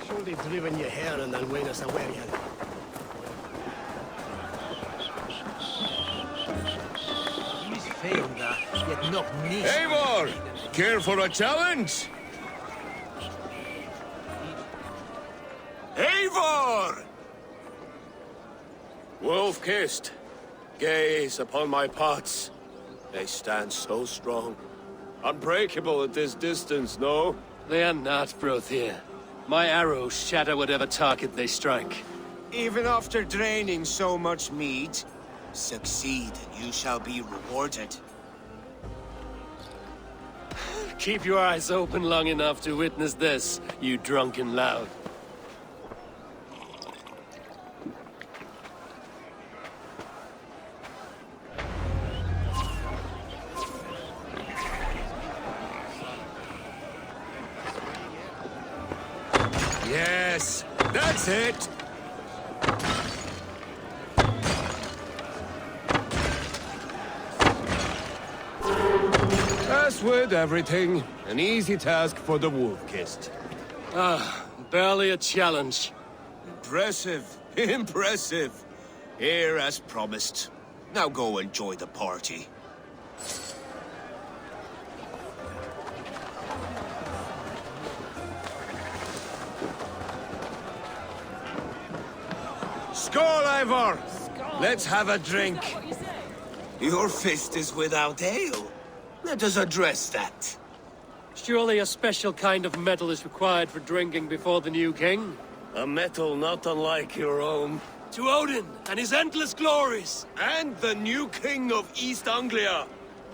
Surely driven your hair and then win us away again. He's failed that, yet not niche. Eivor! Care for a challenge? Eivor! Wolf-kissed, gaze upon my pots. They stand so strong. Unbreakable at this distance, no? They are not, Brothier. My arrows shatter whatever target they strike. Even after draining so much mead, succeed and you shall be rewarded. Keep your eyes open long enough to witness this, you drunken lout. Yes, that's it! As with everything, an easy task for the wolf-kissed. Barely a challenge. Impressive, impressive. Here as promised. Now go enjoy the party. Skål, Eivor! Let's have a drink. Your fist is without ale. Let us address that. Surely a special kind of metal is required for drinking before the new king? A metal not unlike your own. To Odin and his endless glories! And the new king of East Anglia.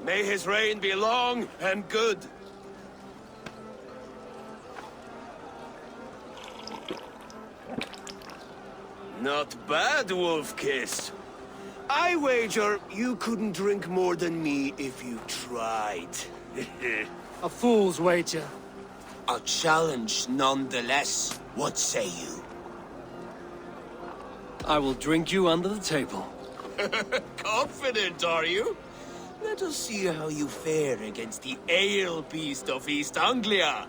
May his reign be long and good. Not bad, Wolf-Kiss. I wager you couldn't drink more than me if you tried. A fool's wager. A challenge nonetheless. What say you? I will drink you under the table. Confident, are you? Let us see how you fare against the ale beast of East Anglia.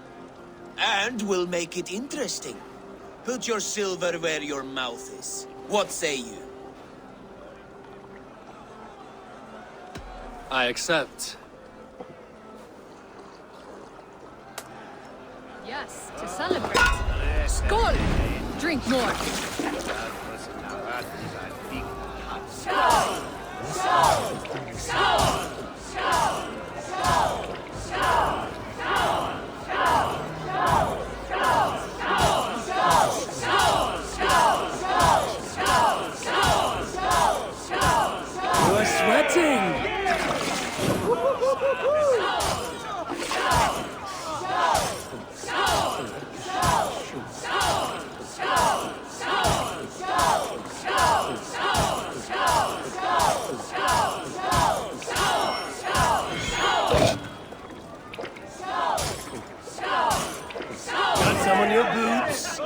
And we'll make it interesting. Put your silver where your mouth is. What say you? I accept. Yes, to celebrate. Skål! Drink more. Skål! Skål! Skål! Skål! You are sweating! Got some on your boots?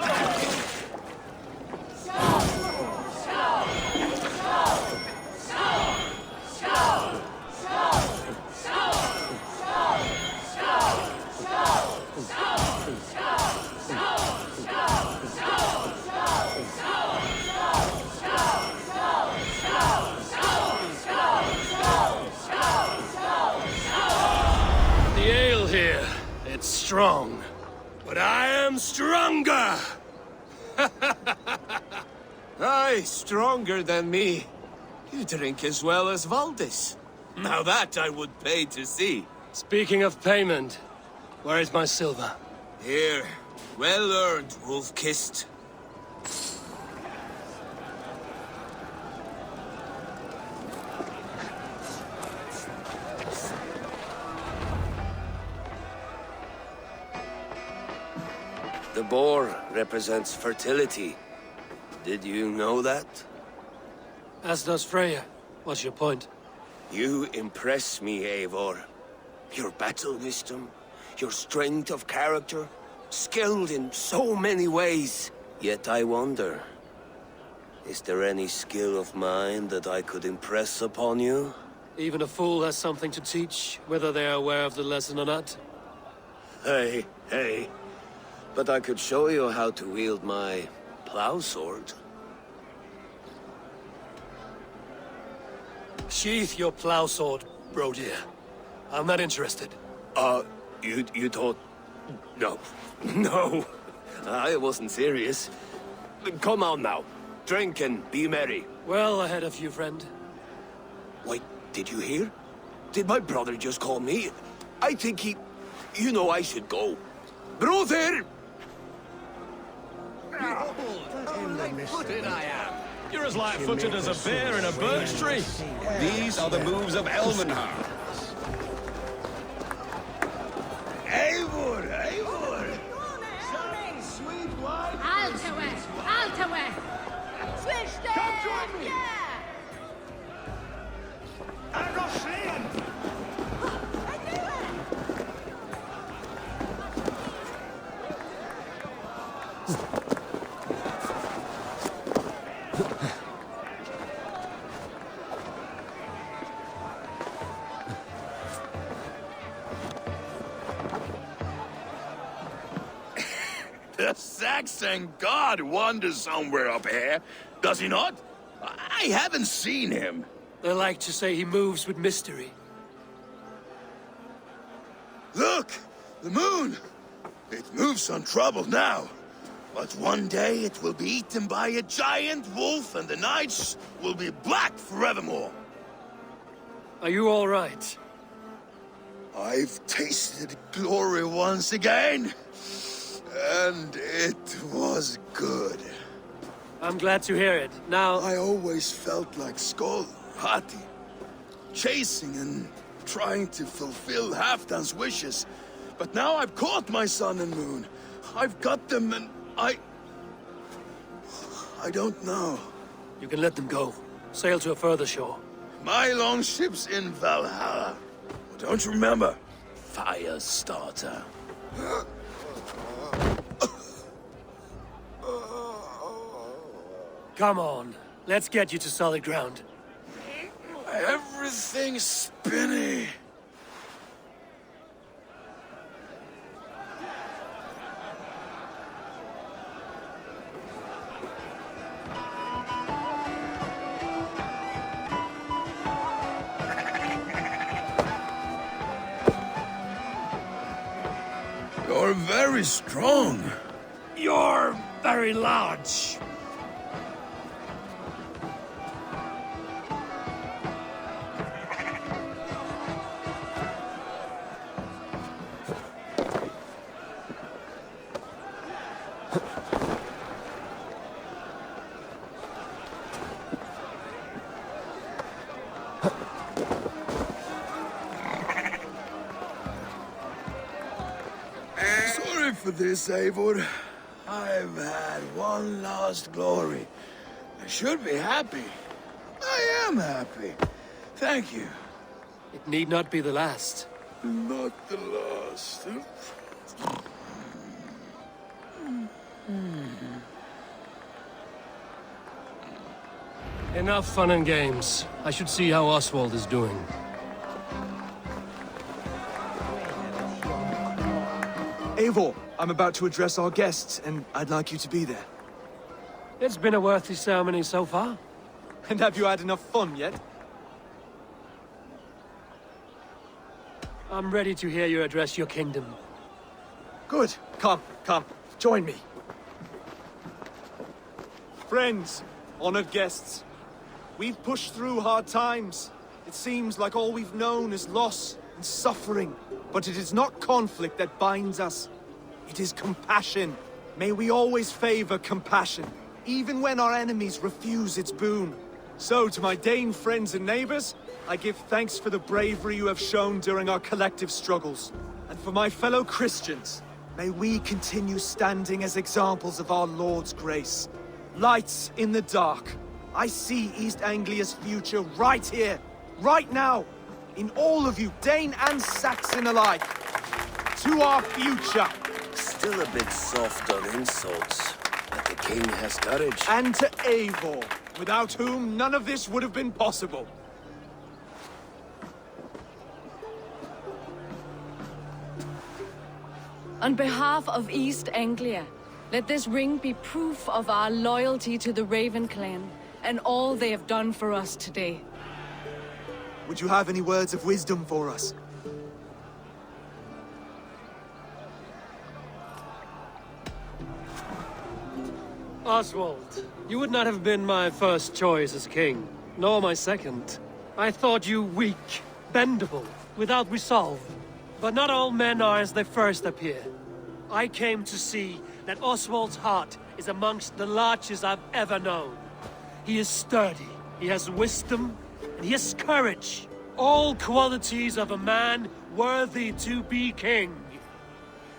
Strong, but I am stronger! Aye, stronger than me. You drink as well as Valdis. Now that I would pay to see. Speaking of payment, where is my silver? Here, well earned, wolf-kissed. The boar represents fertility. Did you know that? As does Freya. What's your point? You impress me, Eivor. Your battle wisdom, your strength of character, skilled in so many ways. Yet I wonder, is there any skill of mine that I could impress upon you? Even a fool has something to teach, whether they are aware of the lesson or not. Hey, hey. But I could show you how to wield my plow sword. Sheath your plow sword, bro dear. I'm not interested. You thought... No. No. I wasn't serious. Come on now. Drink and be merry. Well ahead of you, friend. Wait, did you hear? Did my brother just call me? I think he... You know I should go. Brother! Footed I am. You're as light-footed as a bear in a birch tree. These are the moves of Elmenhar. Eivor, Eivor! Sweet wine! Altawe! Altawe! Switch Come join me! Yeah! I got slaying! The Saxon god wanders somewhere up here, does he not? I haven't seen him. They like to say he moves with mystery. Look! The moon! It moves untroubled now. But one day it will be eaten by a giant wolf and the nights will be black forevermore. Are you all right? I've tasted glory once again. And it was good. I'm glad to hear it. Now... I always felt like Skoll, Hati, chasing and trying to fulfill Halfdan's wishes. But now I've caught my sun and moon. I've got them and I don't know. You can let them go. Sail to a further shore. My longship's in Valhalla. Don't you remember? Fire starter. Come on. Let's get you to solid ground. Everything's spinny. You're very strong. You're very large. Sorry for this, Eivor. I've had one last glory. I should be happy. I am happy. Thank you. It need not be the last. Not the last. Enough fun and games. I should see how Oswald is doing. Eivor, I'm about to address our guests, and I'd like you to be there. It's been a worthy ceremony so far. And have you had enough fun yet? I'm ready to hear you address your kingdom. Good. Come, join me. Friends, honored guests, we've pushed through hard times. It seems like all we've known is loss and suffering. But it is not conflict that binds us. It is compassion. May we always favor compassion, even when our enemies refuse its boon. So, to my Dane friends and neighbors, I give thanks for the bravery you have shown during our collective struggles. And for my fellow Christians, may we continue standing as examples of our Lord's grace. Lights in the dark. I see East Anglia's future right here, right now. In all of you, Dane and Saxon alike. To our future. still a bit soft on insults, but the king has courage. And to Eivor, without whom none of this would have been possible. On behalf of East Anglia, let this ring be proof of our loyalty to the Raven clan and all they have done for us today. Would you have any words of wisdom for us? Oswald, you would not have been my first choice as king, nor my second. I thought you weak, bendable, without resolve. But not all men are as they first appear. I came to see that Oswald's heart is amongst the largest I've ever known. He is sturdy, he has wisdom, and he has courage. All qualities of a man worthy to be king.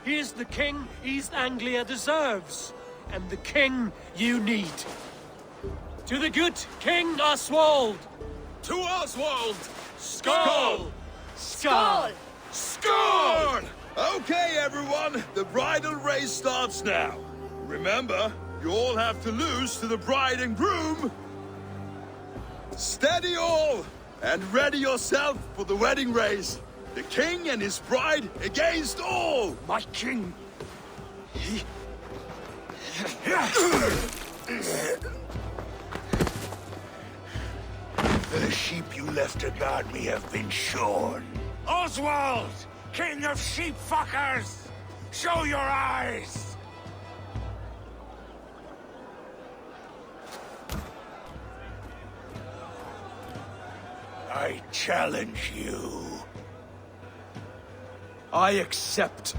He is the king East Anglia deserves, and the king you need. To the good King Oswald! To Oswald! Skull! Skull! Score! Okay, everyone, the bridal race starts now. Remember, you all have to lose to the bride and groom. Steady all, and ready yourself for the wedding race. The king and his bride against all. My king! The sheep you left to guard me have been shorn. Oswald! King of sheep fuckers! Show your eyes! I challenge you. I accept.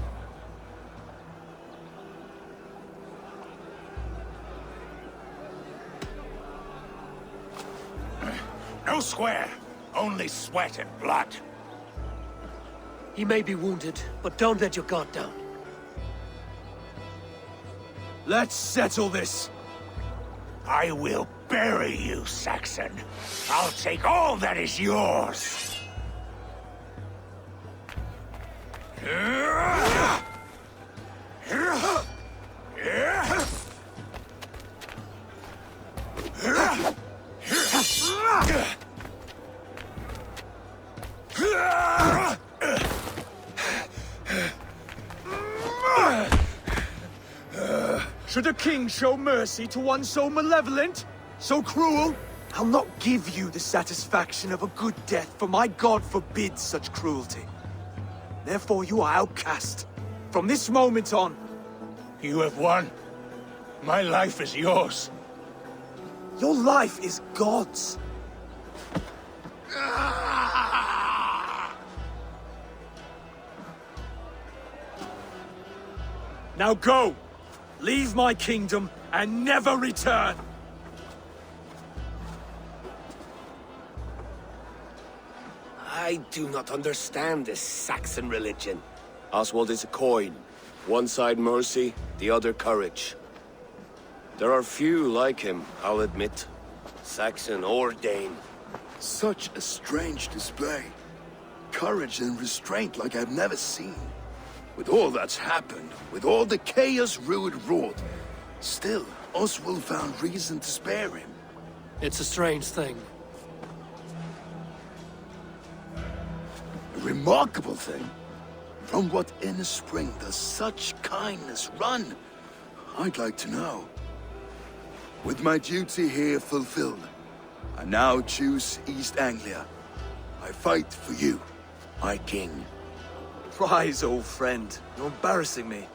No square, only sweat and blood. He may be wounded, but don't let your guard down. Let's settle this. I will bury you, Saxon. I'll take all that is yours. Should a king show mercy to one so malevolent? So cruel? I'll not give you the satisfaction of a good death, for my god forbids such cruelty. Therefore you are outcast. From this moment on. You have won. My life is yours. Your life is God's. Now go! Leave my kingdom and never return! I do not understand this Saxon religion. Oswald is a coin. One side mercy, the other courage. There are few like him, I'll admit. Saxon or Dane. Such a strange display. Courage and restraint like I've never seen. With all that's happened, with all the chaos Ruud wrought, still, Oswald found reason to spare him. It's a strange thing. A remarkable thing. From what inner spring does such kindness run? I'd like to know. With my duty here fulfilled, I now choose East Anglia. I fight for you, my king. Rise, old friend. You're embarrassing me.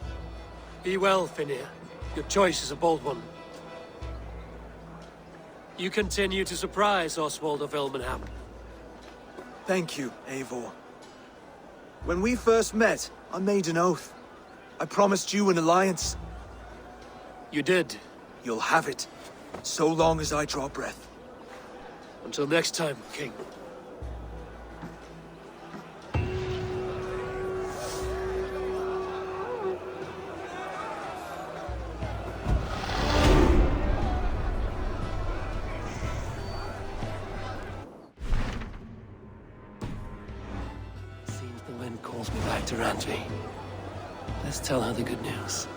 Be well, Finir. Your choice is a bold one. You continue to surprise Oswald of Ilmenham. Thank you, Eivor. When we first met, I made an oath. I promised you an alliance. You did. You'll have it, so long as I draw breath. Until next time, King. Seems the wind calls me back to Randvi. Let's tell her the good news.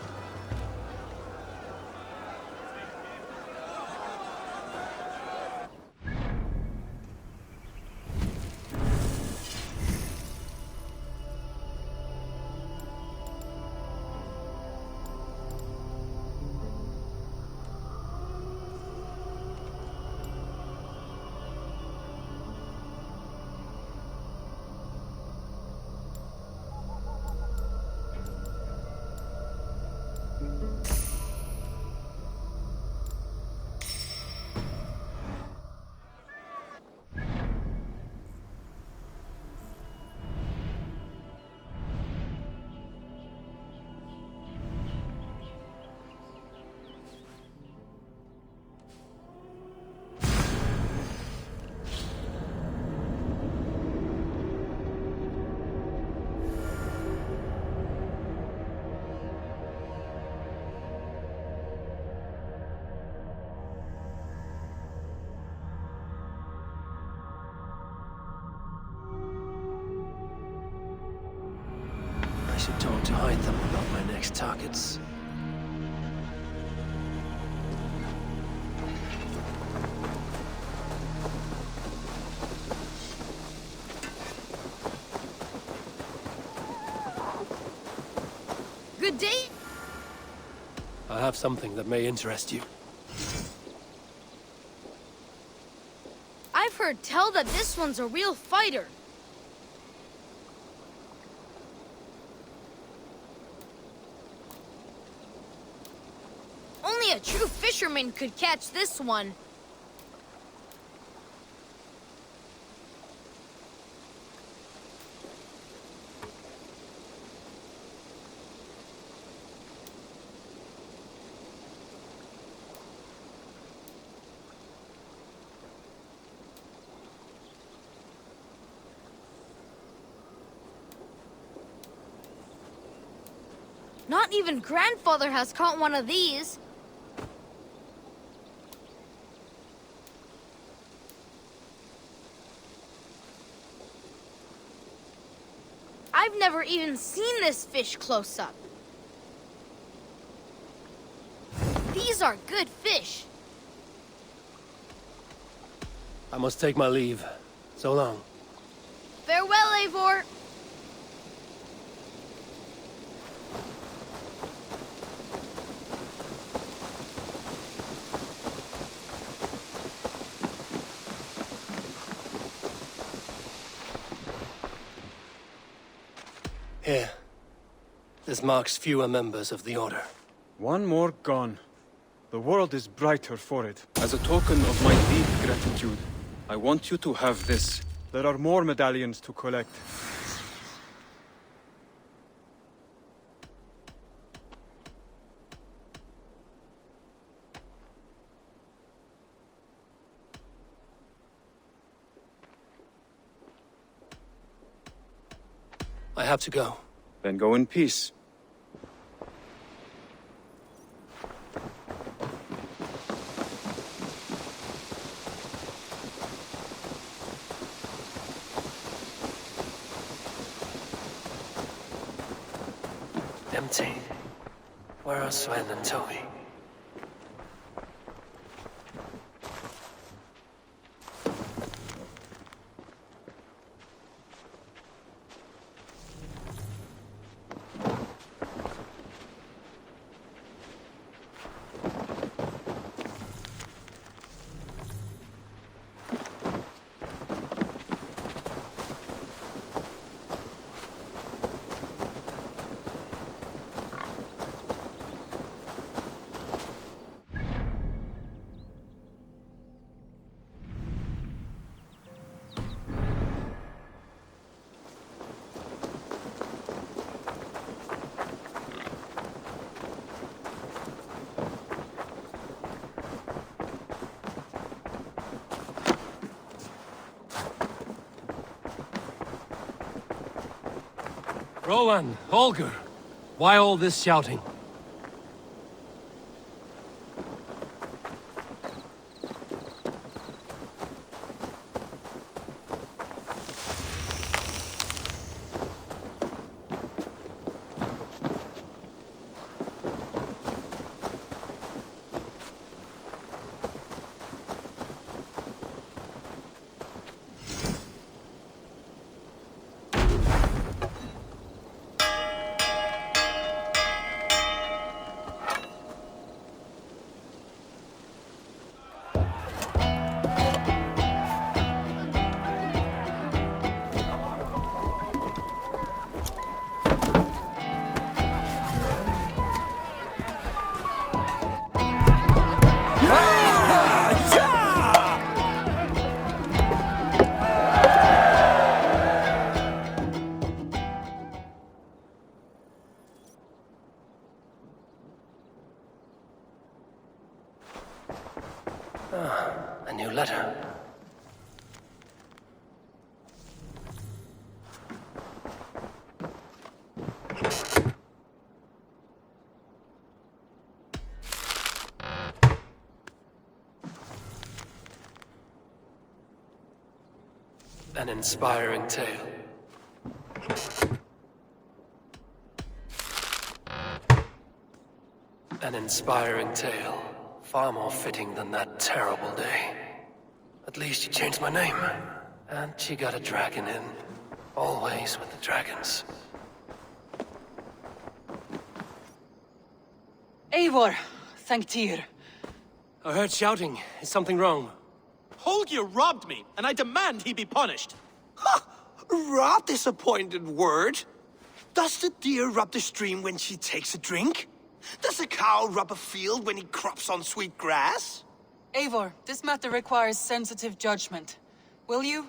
I should talk to hide them about my next targets. Good day. I have something that may interest you. I've heard tell that this one's a real fighter. Only a true fisherman could catch this one. Not even grandfather has caught one of these. I've never even seen this fish close up. These are good fish. I must take my leave. So long. Farewell, Eivor. Here. This marks fewer members of the Order. One more gone. The world is brighter for it. As a token of my deep gratitude, I want you to have this. There are more medallions to collect. I have to go. Then go in peace. Empty. Where are Sven and Tove? Rowan, Holger, why all this shouting? A new letter. An inspiring tale. An inspiring tale. Far more fitting than that terrible day. At least you changed my name. And she got a dragon in. Always with the dragons. Eivor, thank Tyr. I heard shouting. Is something wrong? Holger robbed me, and I demand he be punished. Rot disappointed word. Does the deer rub the stream when she takes a drink? Does a cow rub a field when he crops on sweet grass? Eivor, this matter requires sensitive judgment. Will you?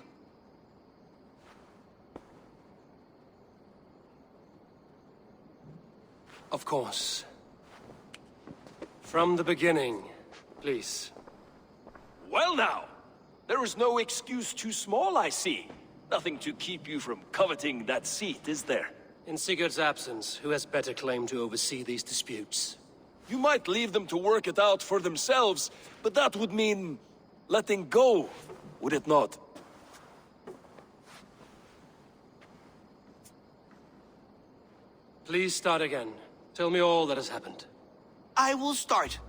Of course. From the beginning, please. Well now, there is no excuse too small, I see. Nothing to keep you from coveting that seat, is there? In Sigurd's absence, who has better claim to oversee these disputes? You might leave them to work it out for themselves, but that would mean letting go, would it not? Please start again. Tell me all that has happened. I will start.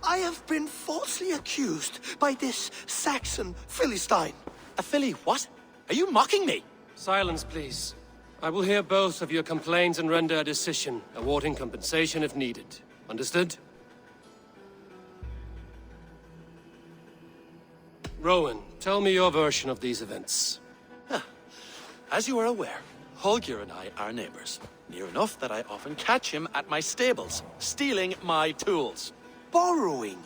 I have been falsely accused by this Saxon Philistine. A filly what? Are you mocking me? Silence, please. I will hear both of your complaints and render a decision, awarding compensation if needed. Understood? Rowan, tell me your version of these events. As you are aware, Holger and I are neighbors. Near enough that I often catch him at my stables, stealing my tools. Borrowing.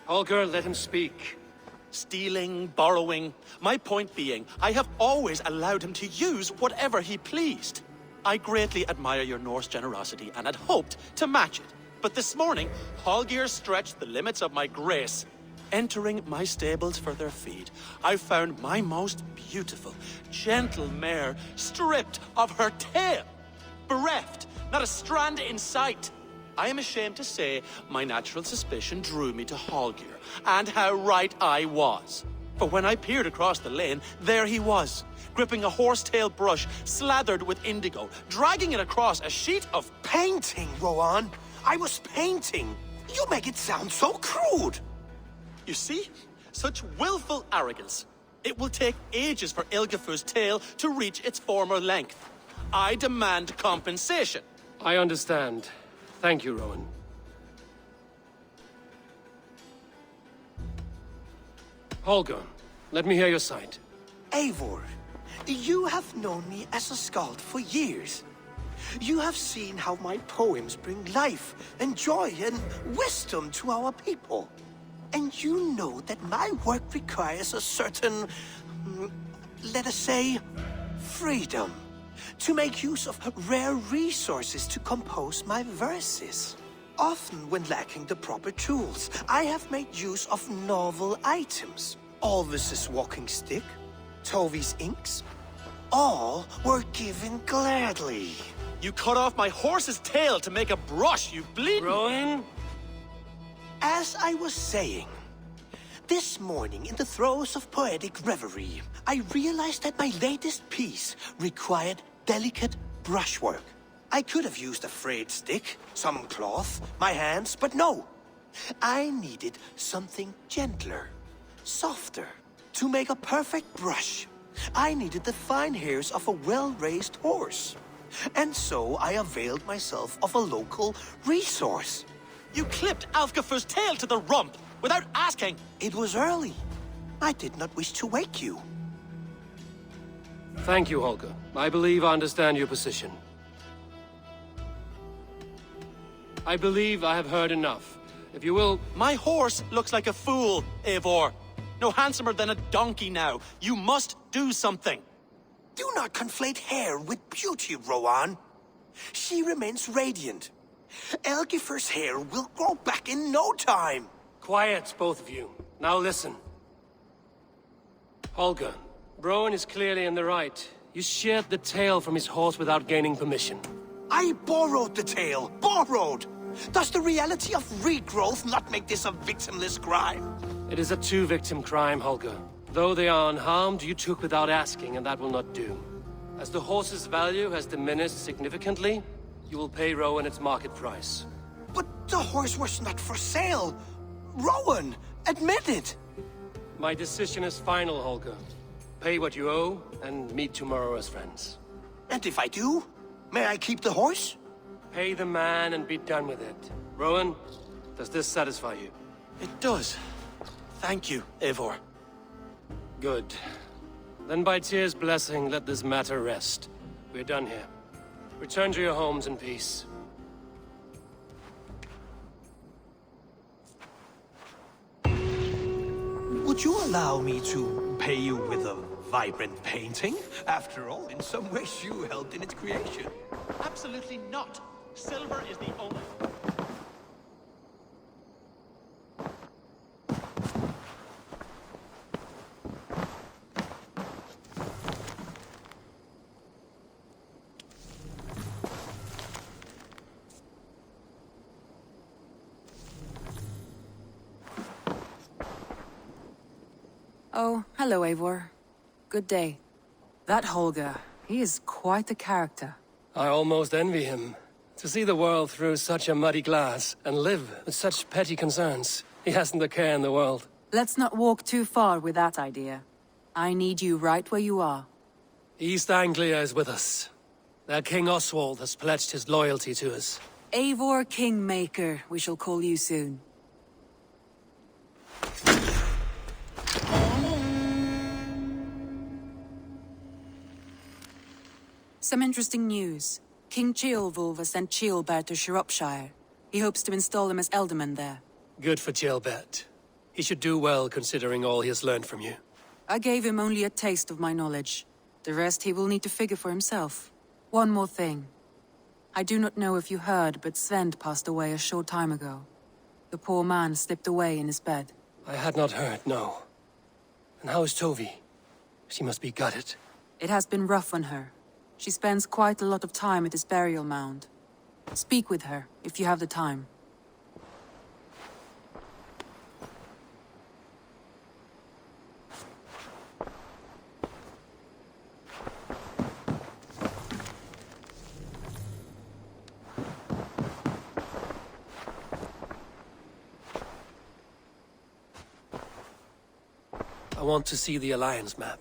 Holger, let him speak. Stealing, borrowing. My point being, I have always allowed him to use whatever he pleased. I greatly admire your Norse generosity and had hoped to match it. But this morning, Holger stretched the limits of my grace. Entering my stables for their feed, I found my most beautiful, gentle mare stripped of her tail. Bereft, not a strand in sight. I am ashamed to say my natural suspicion drew me to Holger, and how right I was. For when I peered across the lane, there he was, gripping a horsetail brush slathered with indigo, dragging it across a sheet of Painting, Rowan. I was painting. You make it sound so crude. You see? Such willful arrogance. It will take ages for Ilgafur's tail to reach its former length. I demand compensation. I understand. Thank you, Rowan. Holger, let me hear your side. Eivor, you have known me as a skald for years. You have seen how my poems bring life and joy and wisdom to our people. And you know that my work requires a certain, let us say, freedom. To make use of rare resources to compose my verses. Often when lacking the proper tools, I have made use of novel items. Alvis's walking stick, Tove's inks, all were given gladly. You cut off my horse's tail to make a brush, you bleeding... Rowan? As I was saying, this morning in the throes of poetic reverie, I realized that my latest piece required delicate brushwork. I could have used a frayed stick, some cloth, my hands, but no. I needed something gentler, softer. To make a perfect brush, I needed the fine hairs of a well-raised horse. And so I availed myself of a local resource. You clipped Alfgafur's tail to the rump without asking. It was early. I did not wish to wake you. Thank you, Holger. I believe I understand your position. I believe I have heard enough. If you will... My horse looks like a fool, Eivor. No handsomer than a donkey now. You must do something. Do not conflate hair with beauty, Rowan. She remains radiant. Elgifur's hair will grow back in no time. Quiet, both of you. Now listen. Holger, Brewing is clearly in the right. You sheared the tail from his horse without gaining permission. I borrowed the tail. Borrowed! Does the reality of regrowth not make this a victimless crime? It is a two-victim crime, Holger. Though they are unharmed, you took without asking, and that will not do. As the horse's value has diminished significantly, you will pay Rowan its market price. But the horse was not for sale. Rowan, admit it. My decision is final, Holger. Pay what you owe, and meet tomorrow as friends. And if I do, may I keep the horse? Pay the man and be done with it. Rowan, does this satisfy you? It does. Thank you, Eivor. Good. Then by Tyr's blessing, let this matter rest. We're done here. Return to your homes in peace. Would you allow me to pay you with a vibrant painting? After all, in some ways you helped in its creation. Absolutely not. Silver is the only... Oh, hello, Eivor. Good day. That Holger, he is quite a character. I almost envy him. To see the world through such a muddy glass, and live with such petty concerns. He hasn't a care in the world. Let's not walk too far with that idea. I need you right where you are. East Anglia is with us. Their King Oswald has pledged his loyalty to us. Eivor Kingmaker, we shall call you soon. Some interesting news. King Ceolwulf has sent Ceolbert to Shropshire. He hopes to install him as Ealdorman there. Good for Ceolbert. He should do well considering all he has learned from you. I gave him only a taste of my knowledge. The rest he will need to figure for himself. One more thing. I do not know if you heard, but Svend passed away a short time ago. The poor man slipped away in his bed. I had not heard, no. And how is Tove? She must be gutted. It has been rough on her. She spends quite a lot of time at his burial mound. Speak with her, if you have the time. I want to see the Alliance map.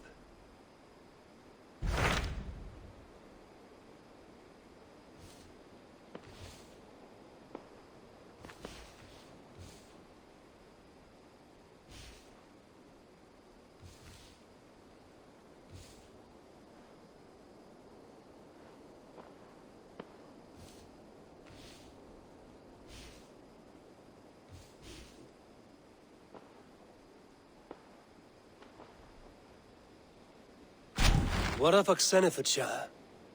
What of Oxenfordshire?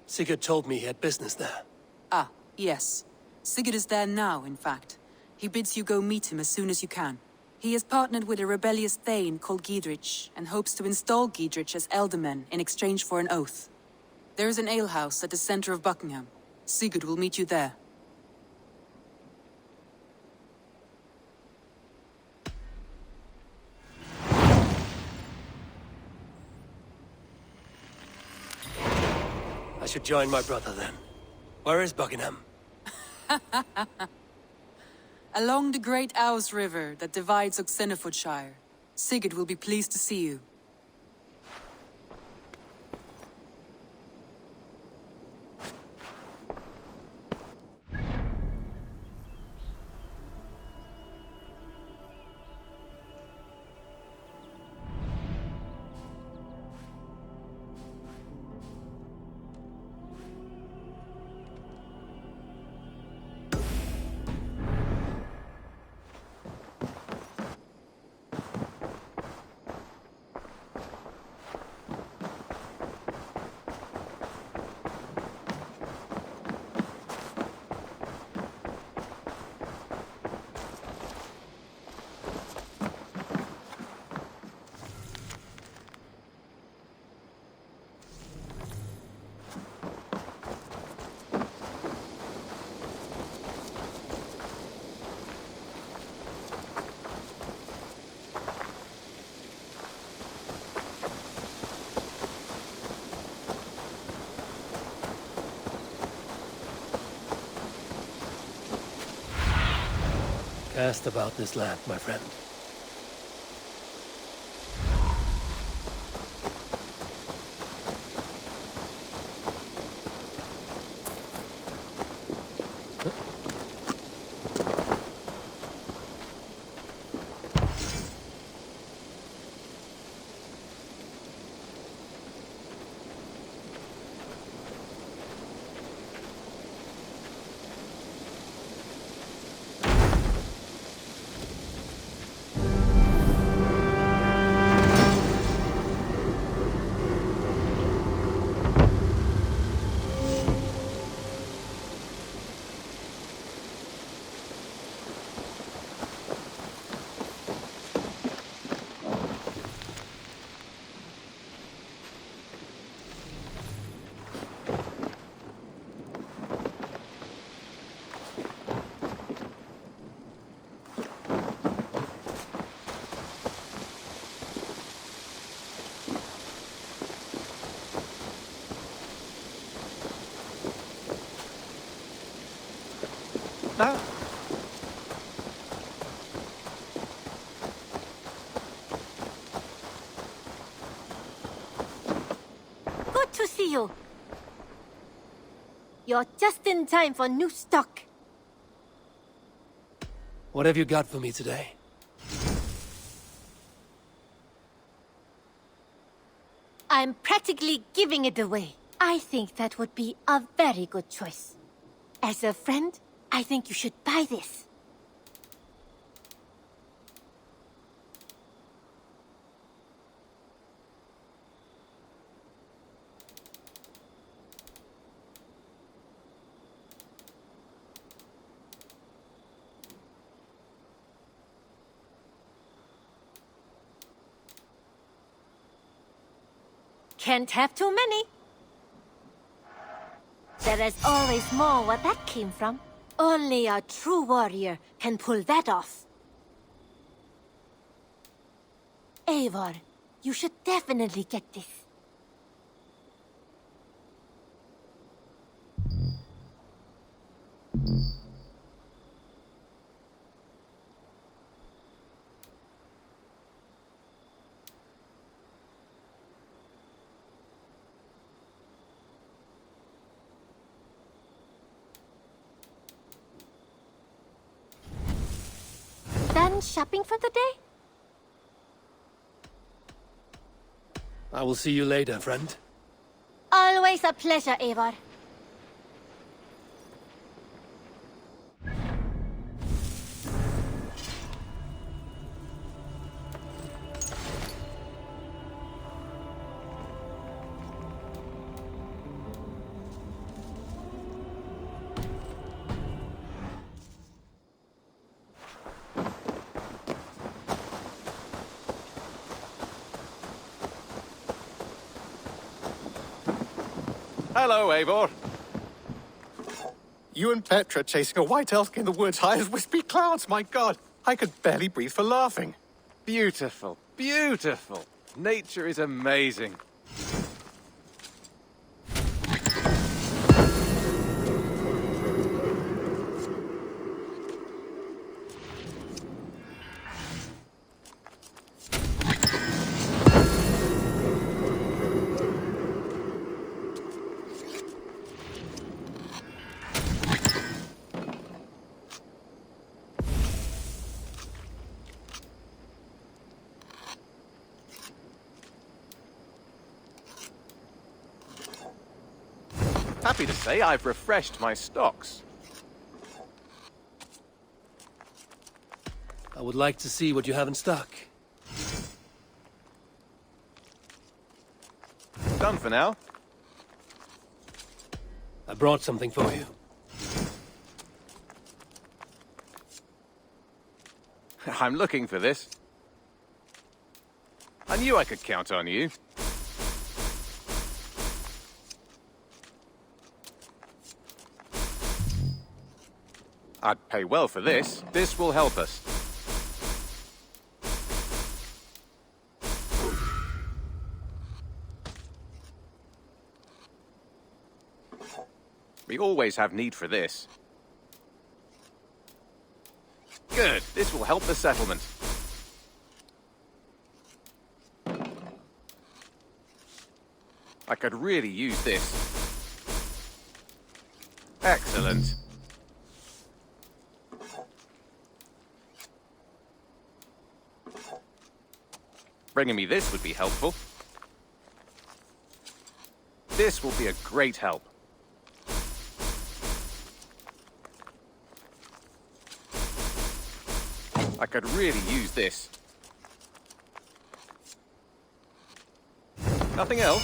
Sigurd told me he had business there. Ah, yes. Sigurd is there now, in fact. He bids you go meet him as soon as you can. He has partnered with a rebellious thane called Giedrich, and hopes to install Giedrich as Ealdorman in exchange for an oath. There is an alehouse at the center of Buckingham. Sigurd will meet you there. I should join my brother then. Where is Buckingham? Along the great Ouse River that divides Oxenfordshire. Sigurd will be pleased to see you. asked about this land, my friend. Good to see you. You're just in time for new stock. What have you got for me today? I'm practically giving it away. I think that would be a very good choice. As a friend, I think you should buy this. Can't have too many. There is always more where that came from. Only a true warrior can pull that off. Eivor, you should definitely get this. Done shopping for the day? I will see you later, friend. Always a pleasure, Eivor. Hello, Eivor. You and Petra chasing a white elk in the woods high as wispy clouds, my god! I could barely breathe for laughing. Beautiful, beautiful. Nature is amazing. Happy to say I've refreshed my stocks. I would like to see what you have in stock. Done for now. I brought something for you. I'm looking for this. I knew I could count on you. I'd pay well for this. This will help us. We always have need for this. Good. This will help the settlement. I could really use this. Excellent. Bringing me this would be helpful. This will be a great help. I could really use this. Nothing else?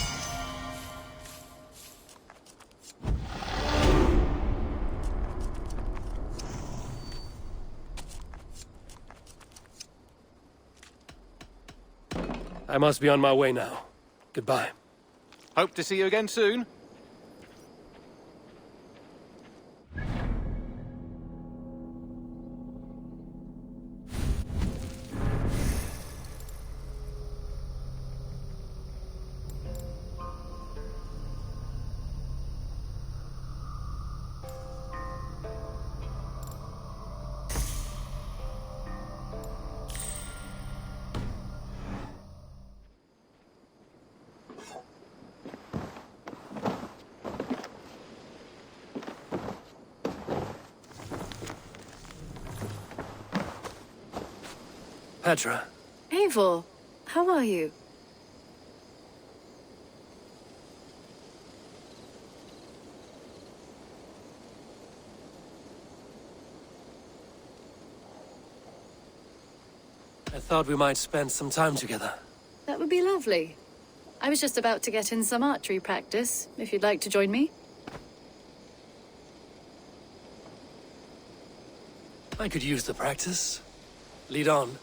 I must be on my way now. Goodbye. Hope to see you again soon. Petra. Eivor, how are you? I thought we might spend some time together. That would be lovely. I was just about to get in some archery practice, if you'd like to join me. I could use the practice. Lead on.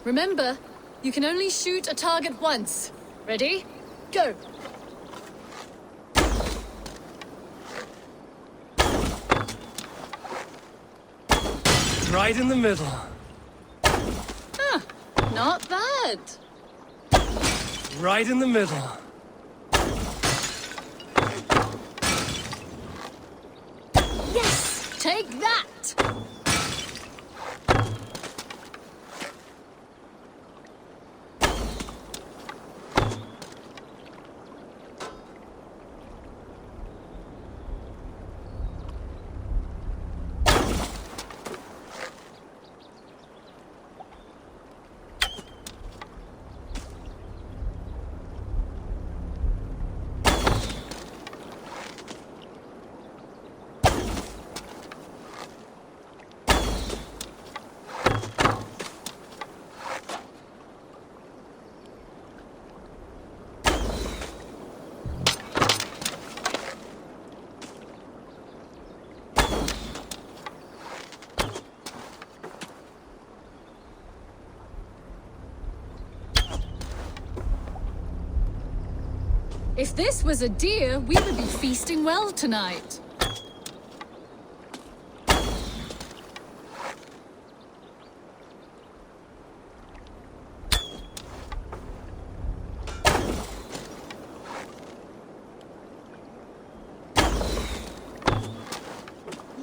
Remember, you can only shoot a target once. Ready? Go! Right in the middle. Ah, not bad. Right in the middle. Yes! Take that! If this was a deer, we would be feasting well tonight.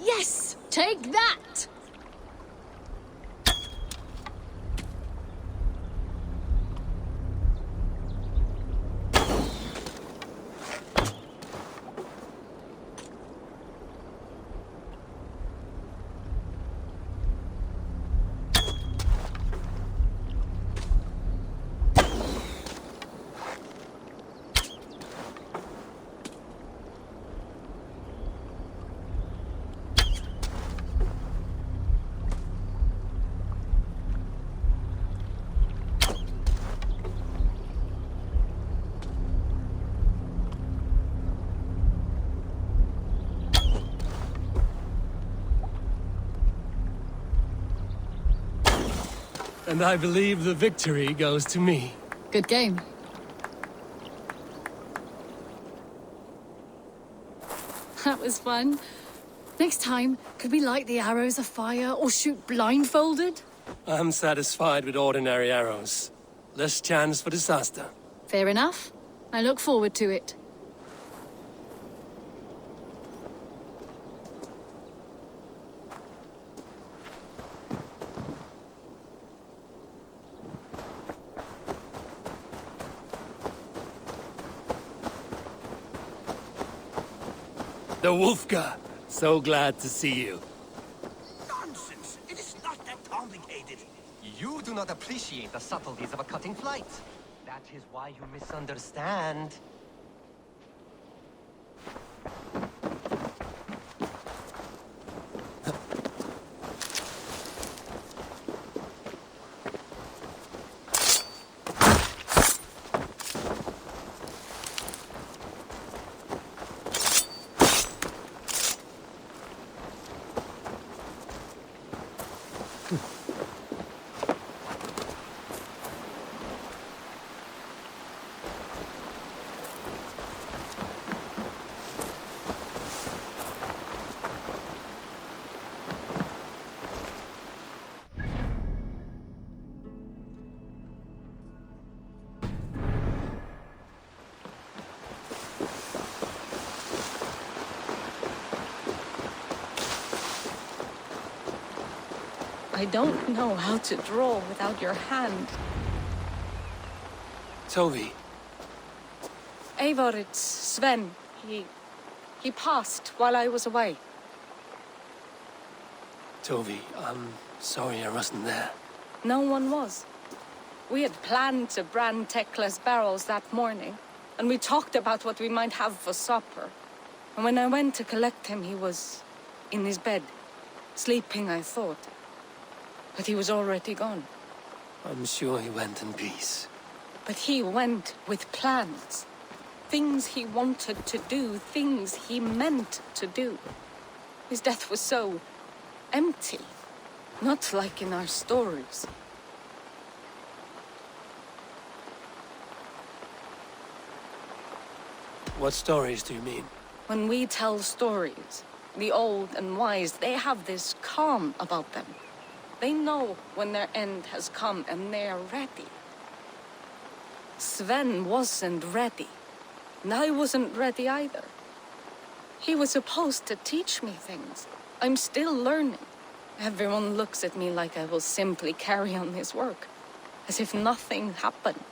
Yes! Take that! And I believe the victory goes to me. Good game. That was fun. Next time, could we light the arrows afire or shoot blindfolded? I'm satisfied with ordinary arrows. Less chance for disaster. Fair enough. I look forward to it. The Wolfgar. So glad to see you. Nonsense! It is not that complicated. You do not appreciate the subtleties of a cutting flight. That is why you misunderstand. I don't know how to draw without your hand. Tove. Eivor, it's Sven. He passed while I was away. Tove, I'm sorry I wasn't there. No one was. We had planned to brand Tekla's barrels that morning, and we talked about what we might have for supper. And when I went to collect him, he was in his bed. Sleeping, I thought. But he was already gone. I'm sure he went in peace. But he went with plans. Things he wanted to do, things he meant to do. His death was so empty. Not like in our stories. What stories do you mean? When we tell stories, the old and wise, they have this calm about them. They know when their end has come and they are ready. Sven wasn't ready. And I wasn't ready either. He was supposed to teach me things. I'm still learning. Everyone looks at me like I will simply carry on his work. As if nothing happened.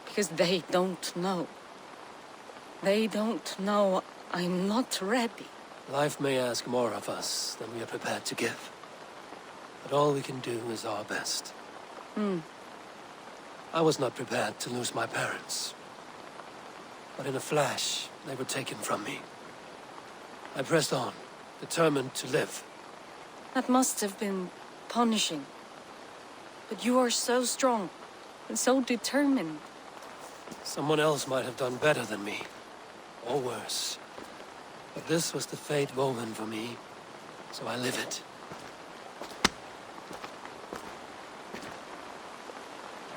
Because they don't know. They don't know I'm not ready. Life may ask more of us than we are prepared to give. But all we can do is our best. I was not prepared to lose my parents. But in a flash, they were taken from me. I pressed on, determined to live. That must have been punishing. But you are so strong and so determined. Someone else might have done better than me, or worse. But this was the fate woven for me, so I live it.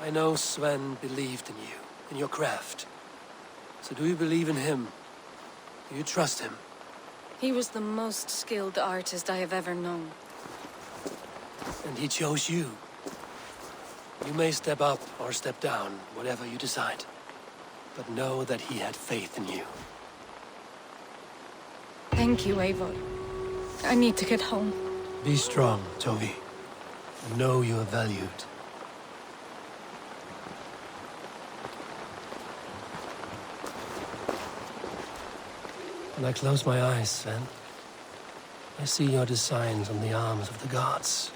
I know Sven believed in you, in your craft. So do you believe in him? Do you trust him? He was the most skilled artist I have ever known. And he chose you. You may step up or step down, whatever you decide. But know that he had faith in you. Thank you, Eivor. I need to get home. Be strong, Tove. Know you are valued. When I close my eyes, Sven, I see your designs on the arms of the gods.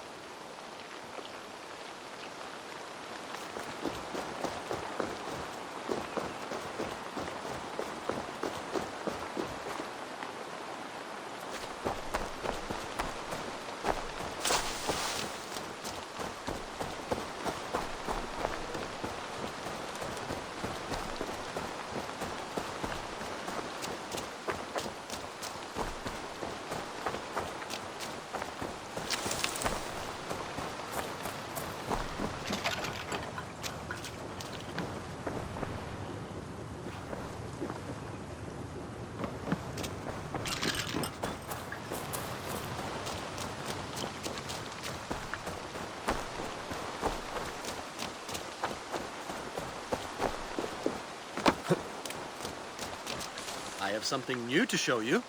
have something new to show you.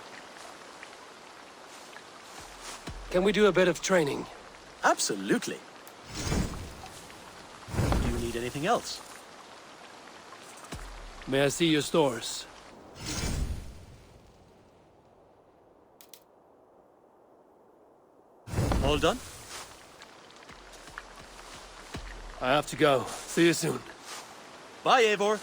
Can we do a bit of training? Absolutely. Do you need anything else? May I see your stores? All done? I have to go. See you soon. Bye, Eivor.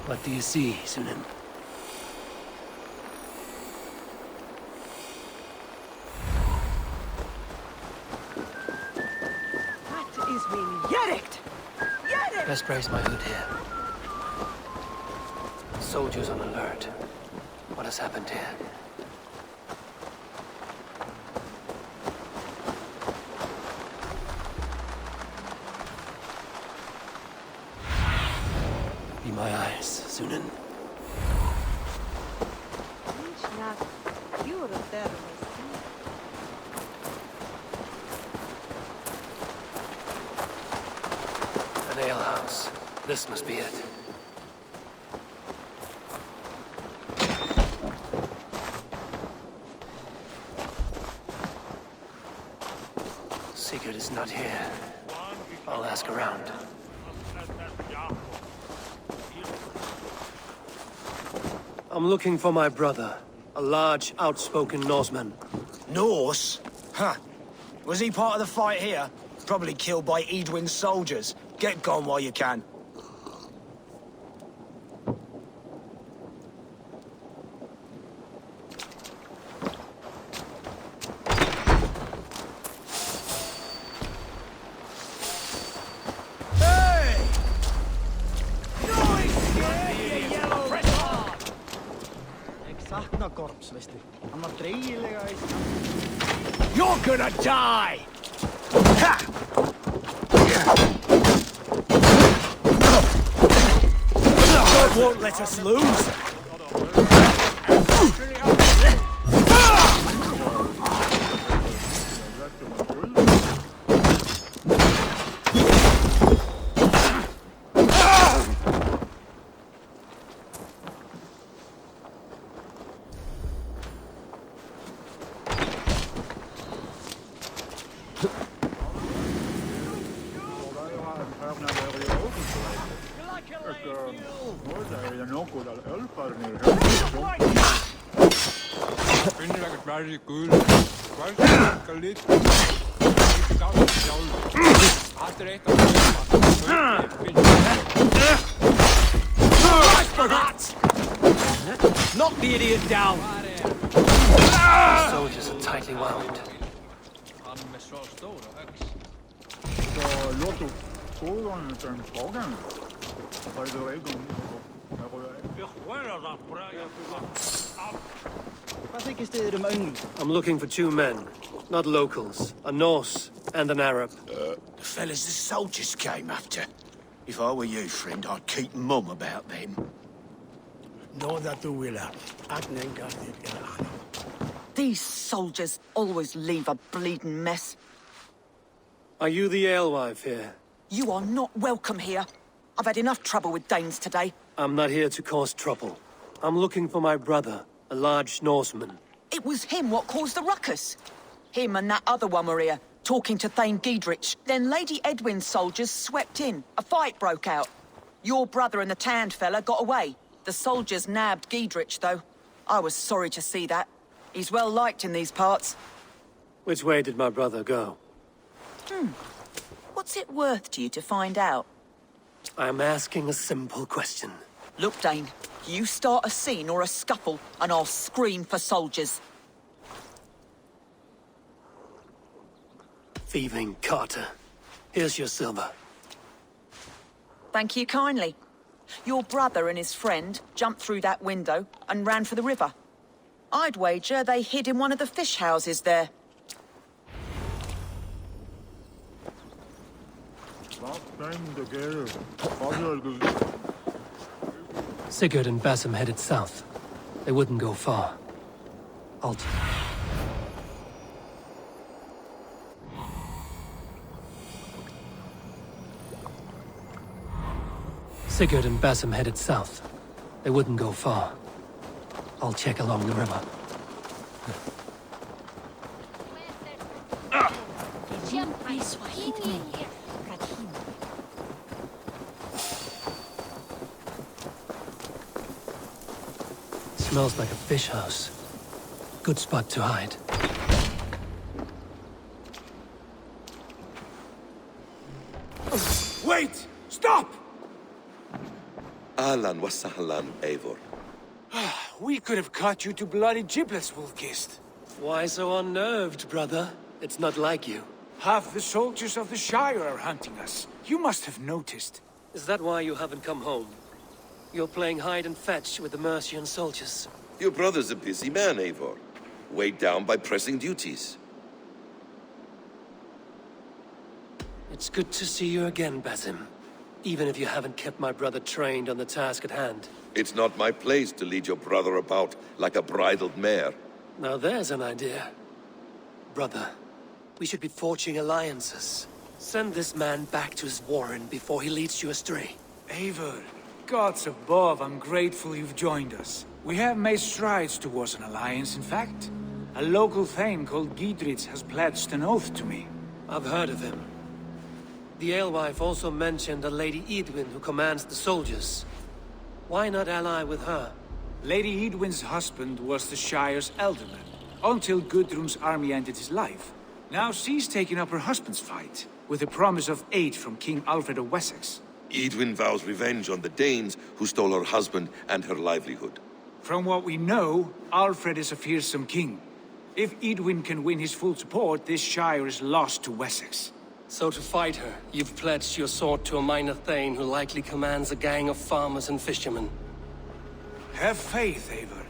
What do you see, Sunan? That is min järjekt! Järjekt! Best raise my hood here. Soldiers on alert. What has happened here? Be my eyes, Sunan. An alehouse. This must be it. Sigurd is not here. I'll ask around. I'm looking for my brother. A large, outspoken Norseman. Norse? Huh. Was he part of the fight here? Probably killed by Edwin's soldiers. Get gone while you can. You're gonna die! God won't let us lose! Knock the idiot down! The soldiers are tightly wound. I'm looking for two men, not locals. A Norse and an Arab. The fellas the soldiers came after. If I were you, friend, I'd keep mum about them. These soldiers always leave a bleeding mess. Are you the alewife here? You are not welcome here. I've had enough trouble with Danes today. I'm not here to cause trouble. I'm looking for my brother, a large Norseman. It was him what caused the ruckus. Him and that other one were here, talking to Thane Giedrich. Then Lady Edwin's soldiers swept in. A fight broke out. Your brother and the tanned fella got away. The soldiers nabbed Giedrich, though. I was sorry to see that. He's well liked in these parts. Which way did my brother go? What's it worth to you to find out? I'm asking a simple question. Look, Dane, you start a scene or a scuffle, and I'll scream for soldiers. Thieving Carter. Here's your silver. Thank you kindly. Your brother and his friend jumped through that window and ran for the river. I'd wager they hid in one of the fish houses there. Sigurd and Basim headed south. They wouldn't go far. Sigurd and Basim headed south. They wouldn't go far. I'll check along the river. Smells like a fish house. Good spot to hide. Wait! Stop! Ahlan wa sahlan, Eivor. We could have cut you to bloody giblets, Wolf-Kissed. Why so unnerved, brother? It's not like you. Half the soldiers of the Shire are hunting us. You must have noticed. Is that why you haven't come home? You're playing hide and fetch with the Mercian soldiers. Your brother's a busy man, Eivor. Weighed down by pressing duties. It's good to see you again, Basim. Even if you haven't kept my brother trained on the task at hand. It's not my place to lead your brother about like a bridled mare. Now there's an idea. Brother, we should be forging alliances. Send this man back to his warren before he leads you astray. Eivor, gods above, I'm grateful you've joined us. We have made strides towards an alliance, in fact. A local thane called Giedrich has pledged an oath to me. I've heard of him. The alewife also mentioned a Lady Edwin who commands the soldiers. Why not ally with her? Lady Edwin's husband was the Shire's alderman, until Gudrun's army ended his life. Now she's taken up her husband's fight, with a promise of aid from King Alfred of Wessex. Edwin vows revenge on the Danes who stole her husband and her livelihood. From what we know, Alfred is a fearsome king. If Edwin can win his full support, this Shire is lost to Wessex. So to fight her, you've pledged your sword to a minor thane who likely commands a gang of farmers and fishermen. Have faith, Eivor.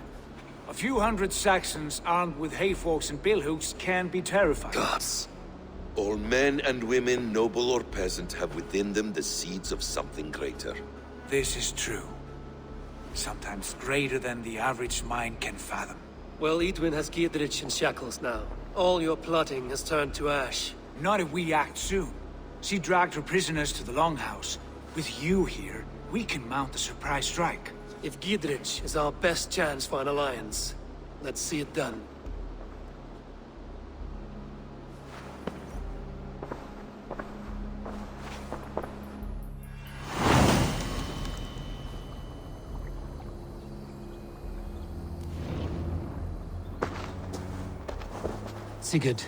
A few hundred Saxons armed with hayforks and billhooks can be terrifying. Gods. All men and women, noble or peasant, have within them the seeds of something greater. This is true. Sometimes greater than the average mind can fathom. Well, Edwin has Giedrich in shackles now. All your plotting has turned to ash. Not if we act soon. She dragged her prisoners to the longhouse. With you here, we can mount a surprise strike. If Giedrich is our best chance for an alliance, let's see it done. Sigurd,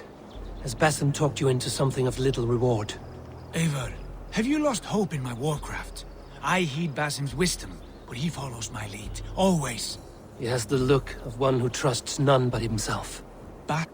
has Basim talked you into something of little reward? Eivor, have you lost hope in my warcraft? I heed Basim's wisdom, but he follows my lead, always. He has the look of one who trusts none but himself. By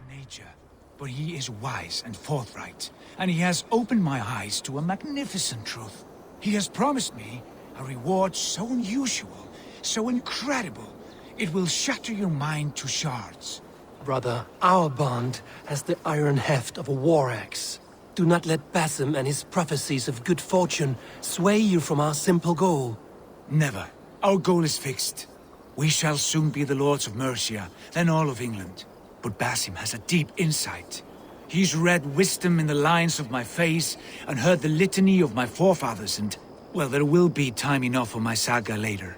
nature, but he is wise and forthright, and he has opened my eyes to a magnificent truth. He has promised me a reward so unusual, so incredible, it will shatter your mind to shards. Brother, our bond has the iron heft of a war axe. Do not let Basim and his prophecies of good fortune sway you from our simple goal. Never. Our goal is fixed. We shall soon be the lords of Mercia, then all of England. But Basim has a deep insight. He's read wisdom in the lines of my face and heard the litany of my forefathers, and, well, there will be time enough for my saga later.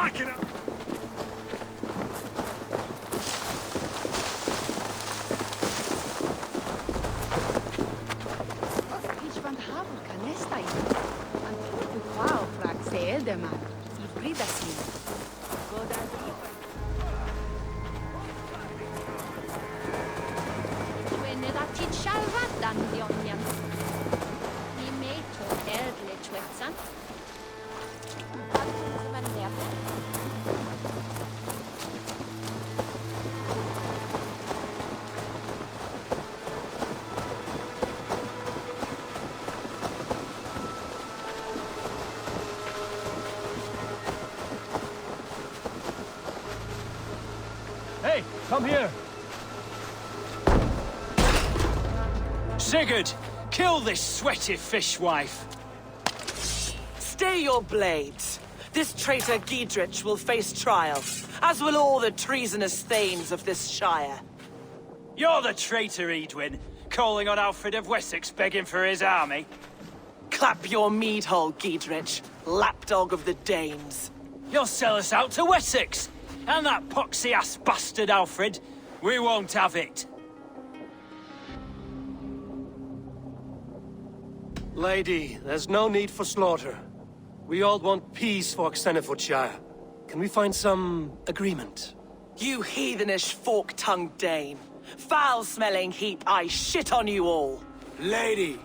Fucking up! Hey, come here! Sigurd, kill this sweaty fishwife! Stay your blades. This traitor Giedrich will face trial, as will all the treasonous thanes of this shire. You're the traitor, Edwin, calling on Alfred of Wessex begging for his army. Clap your mead hole, Giedrich, lapdog of the Danes. You'll sell us out to Wessex, and that poxy-ass bastard Alfred. We won't have it. Lady, there's no need for slaughter. We all want peace for Xenofordshire. Can we find some agreement? You heathenish fork-tongued Dane. Foul-smelling heap, I shit on you all. Lady,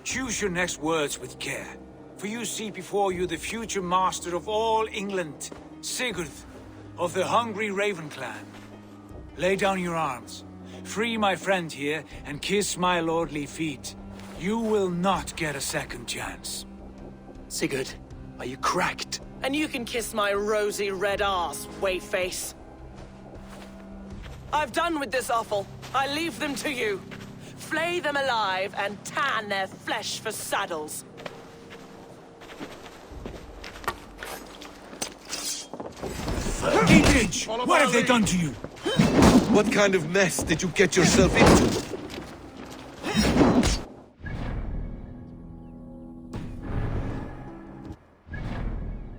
choose your next words with care. For you see before you the future master of all England, Sigurd, of the hungry Raven clan. Lay down your arms. Free my friend here and kiss my lordly feet. You will not get a second chance. Sigurd, are you cracked? And you can kiss my rosy red arse, wayface. I've done with this offal. I leave them to you. Flay them alive and tan their flesh for saddles. Giedrich, what have they done to you? What kind of mess did you get yourself into?